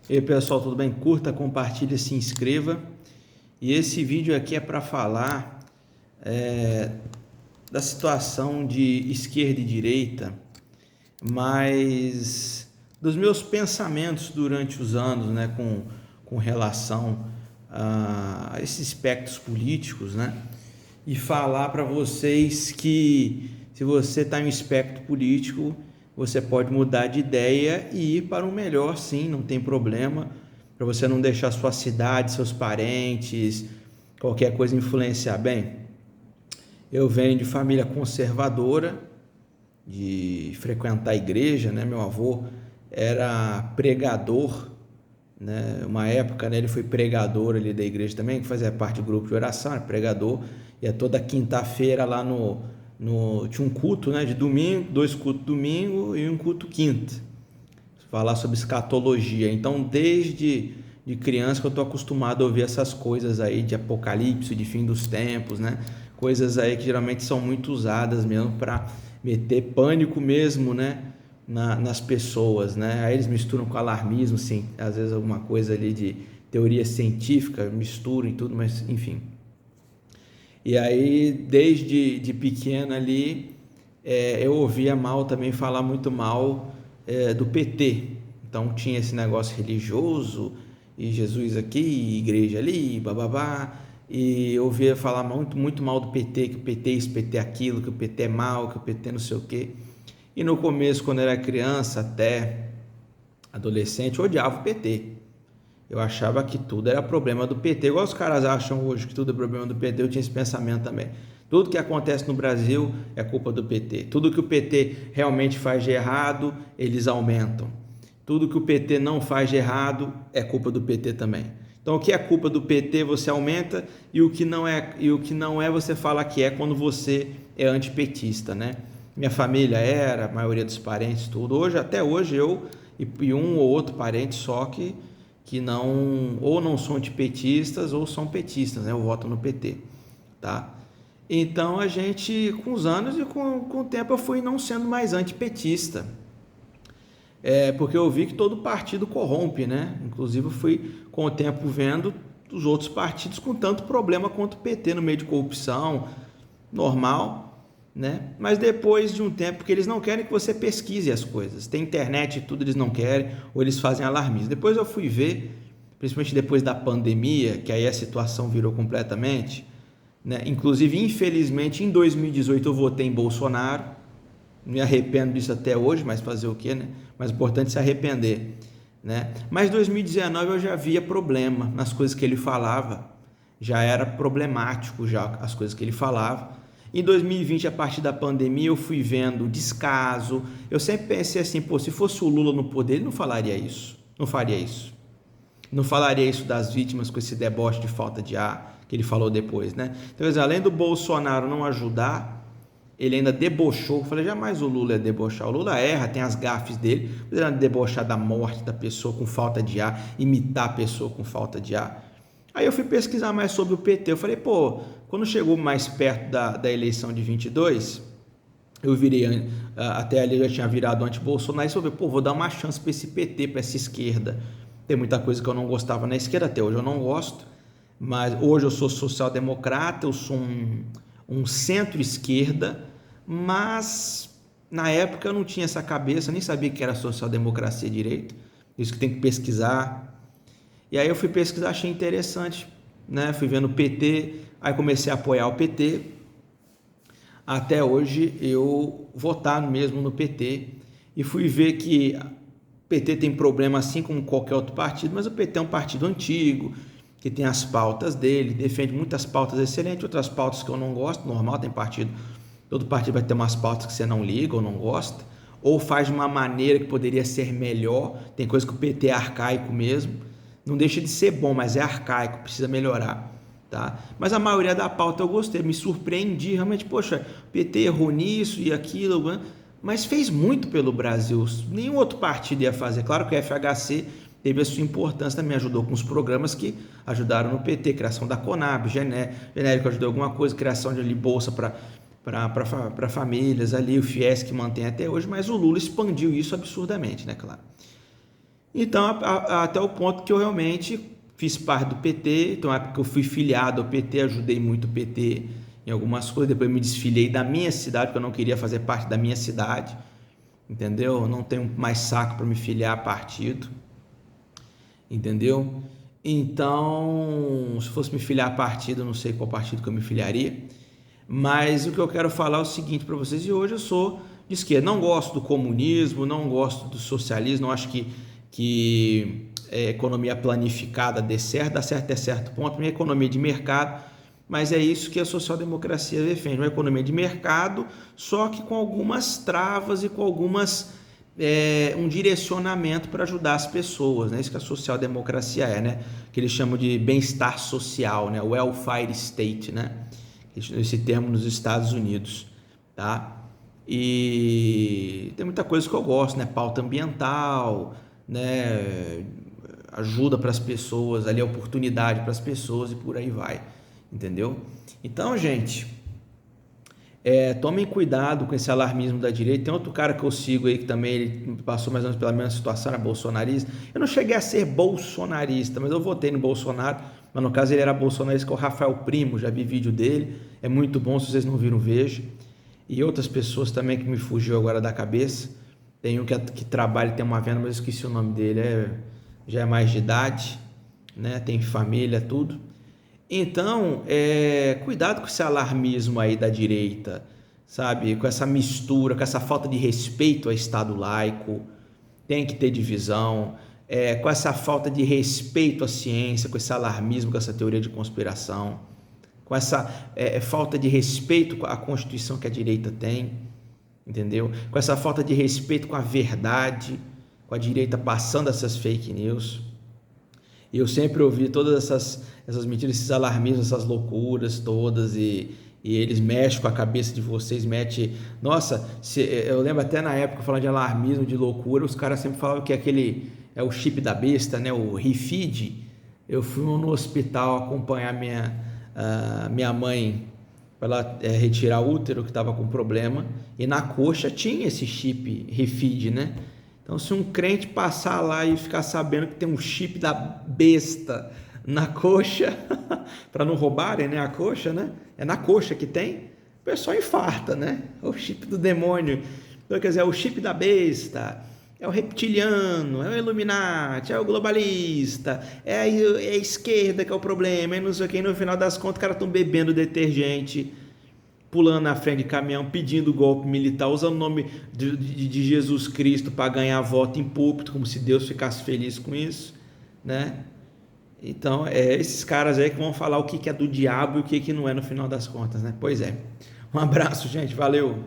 E aí pessoal, tudo bem? Curta, compartilhe, se inscreva. E esse vídeo aqui é para falar da situação de esquerda e direita, mas dos meus pensamentos durante os anos, né, com relação a esses espectros políticos, né, e falar para vocês que se você está em um espectro político, você pode mudar de ideia e ir para o melhor, sim, não tem problema, para você não deixar sua cidade, seus parentes, qualquer coisa influenciar. Bem, eu venho de família conservadora, de frequentar a igreja, né? Meu avô era pregador, né? Uma época, né, ele foi pregador ali da igreja também, que fazia parte do grupo de oração, era pregador, ia toda quinta-feira lá tinha um culto, né, de domingo, 2 cultos domingo e um culto quinta, falar sobre escatologia. Então, desde de criança que eu estou acostumado a ouvir essas coisas aí de apocalipse, de fim dos tempos, né, coisas aí que geralmente são muito usadas mesmo para meter pânico mesmo, né, nas pessoas, né? Aí eles misturam com alarmismo, sim, às vezes alguma coisa ali de teoria científica, misturam e tudo, mas enfim. E aí, desde de pequeno ali, eu ouvia mal também falar muito mal do PT. Então tinha esse negócio religioso, e Jesus aqui, e igreja ali, bababá, e eu ouvia falar muito mal do PT, que o PT é isso, PT é aquilo, que o PT é mal, que o PT não sei o quê. E no começo, quando eu era criança até adolescente, eu odiava o PT. Eu achava que tudo era problema do PT, igual os caras acham hoje que tudo é problema do PT. Eu tinha esse pensamento também. Tudo que acontece no Brasil é culpa do PT. Tudo que o PT realmente faz de errado, eles aumentam. Tudo que o PT não faz de errado é culpa do PT também. Então, o que é culpa do PT você aumenta, e o que não é você fala que é quando você é antipetista, né? Minha família era, a maioria dos parentes, tudo. Até hoje eu e um ou outro parente só que não, ou não são antipetistas ou são petistas, né? Eu voto no PT, tá? Então a gente, com os anos e com o tempo, eu fui não sendo mais antipetista, porque eu vi que todo partido corrompe, né? Inclusive eu fui com o tempo vendo os outros partidos com tanto problema quanto o PT no meio de corrupção, normal, né? Mas depois de um tempo, porque eles não querem que você pesquise as coisas, tem internet e tudo, eles não querem, ou eles fazem alarmismo. Depois eu fui ver, principalmente depois da pandemia, que aí a situação virou completamente, né? Inclusive, infelizmente, em 2018 eu votei em Bolsonaro, me arrependo disso até hoje, mas fazer o quê, né? Mas é importante se arrepender, né? Mas em 2019 eu já via problema nas coisas que ele falava, já era problemático já as coisas que ele falava. Em 2020, a partir da pandemia, eu fui vendo descaso. Eu sempre pensei assim, se fosse o Lula no poder, ele não falaria isso, não faria isso. Não falaria isso das vítimas com esse deboche de falta de ar que ele falou depois, né? Então, quer dizer, além do Bolsonaro não ajudar, ele ainda debochou. Eu falei, jamais o Lula ia debochar. O Lula erra, tem as gafes dele, mas ele ia debochar da morte da pessoa com falta de ar, imitar a pessoa com falta de ar. Aí eu fui pesquisar mais sobre o PT. Eu falei, quando chegou mais perto da eleição de 22, eu virei, até ali eu já tinha virado anti-Bolsonaro, e eu falei, vou dar uma chance para esse PT, para essa esquerda. Tem muita coisa que eu não gostava na esquerda, até hoje eu não gosto, mas hoje eu sou social-democrata, eu sou um centro-esquerda, mas na época eu não tinha essa cabeça, nem sabia que era social-democracia direito, isso que tem que pesquisar. E aí eu fui pesquisar, achei interessante, né? Fui vendo o PT, aí comecei a apoiar o PT, até hoje eu votar mesmo no PT, e fui ver que o PT tem problema assim como qualquer outro partido, mas o PT é um partido antigo, que tem as pautas dele, defende muitas pautas excelentes, outras pautas que eu não gosto, normal, tem partido, todo partido vai ter umas pautas que você não liga ou não gosta, ou faz de uma maneira que poderia ser melhor, tem coisa que o PT é arcaico mesmo, não deixa de ser bom, mas é arcaico, precisa melhorar, tá? Mas a maioria da pauta eu gostei, me surpreendi, realmente, poxa, o PT errou nisso e aquilo, mas fez muito pelo Brasil, nenhum outro partido ia fazer. Claro que o FHC teve a sua importância, também ajudou com os programas que ajudaram no PT, criação da Conab, genérico ajudou alguma coisa, criação de bolsa para famílias ali, o FIES que mantém até hoje, mas o Lula expandiu isso absurdamente, né, claro. Então, até o ponto que eu realmente fiz parte do PT, então na época que eu fui filiado ao PT, ajudei muito o PT em algumas coisas, depois me desfiliei da minha cidade, porque eu não queria fazer parte da minha cidade, entendeu? Eu não tenho mais saco para me filiar a partido, entendeu? Então, se fosse me filiar a partido, eu não sei qual partido que eu me filiaria, mas o que eu quero falar é o seguinte para vocês, e hoje eu sou de esquerda, não gosto do comunismo, não gosto do socialismo, não acho que economia planificada dê certo, dá certo até certo ponto, minha economia de mercado, mas é isso que a social-democracia defende, uma economia de mercado, só que com algumas travas e com um direcionamento para ajudar as pessoas, né? Isso que a social-democracia né? Que eles chamam de bem-estar social, né? Welfare state, né? Esse termo nos Estados Unidos, tá? E tem muita coisa que eu gosto, né? Pauta ambiental, né? Ajuda para as pessoas, ali oportunidade para as pessoas e por aí vai, entendeu? Então, gente, tomem cuidado com esse alarmismo da direita. Tem outro cara que eu sigo aí que também ele passou mais ou menos pela mesma situação, era bolsonarista. Eu não cheguei a ser bolsonarista, mas eu votei no Bolsonaro, mas no caso ele era bolsonarista, que é o Rafael Primo, já vi vídeo dele, é muito bom, se vocês não viram, veja. E outras pessoas também que me fugiu agora da cabeça. Tem um que trabalha e tem uma venda, mas eu esqueci o nome dele, já é mais de idade, né? Tem família, tudo. Então, cuidado com esse alarmismo aí da direita, sabe? Com essa mistura, com essa falta de respeito ao Estado laico, tem que ter divisão, com essa falta de respeito à ciência, com esse alarmismo, com essa teoria de conspiração, com essa falta de respeito à Constituição que a direita tem, entendeu? Com essa falta de respeito com a verdade, com a direita passando essas fake news. E eu sempre ouvi todas essas mentiras, esses alarmismos, essas loucuras todas, e eles mexem com a cabeça de vocês, Nossa, eu lembro até na época, falando de alarmismo, de loucura, os caras sempre falavam que aquele é o chip da besta, né? O ReFeed. Eu fui no hospital acompanhar minha mãe para ela retirar o útero que estava com problema, e na coxa tinha esse chip ReFeed, né? Então, se um crente passar lá e ficar sabendo que tem um chip da besta na coxa, para não roubarem, né, a coxa, né? É na coxa que tem, o pessoal infarta, né? É o chip do demônio. Então, quer dizer, é o chip da besta, é o reptiliano, é o Illuminati, é o globalista, é a esquerda que é o problema, e não sei o que. E no final das contas, os caras estão bebendo detergente, pulando na frente de caminhão, pedindo golpe militar, usando o nome de Jesus Cristo para ganhar voto em púlpito, como se Deus ficasse feliz com isso, né? Então, esses caras aí que vão falar o que é do diabo e o que não é no final das contas, né? Pois é. Um abraço, gente. Valeu!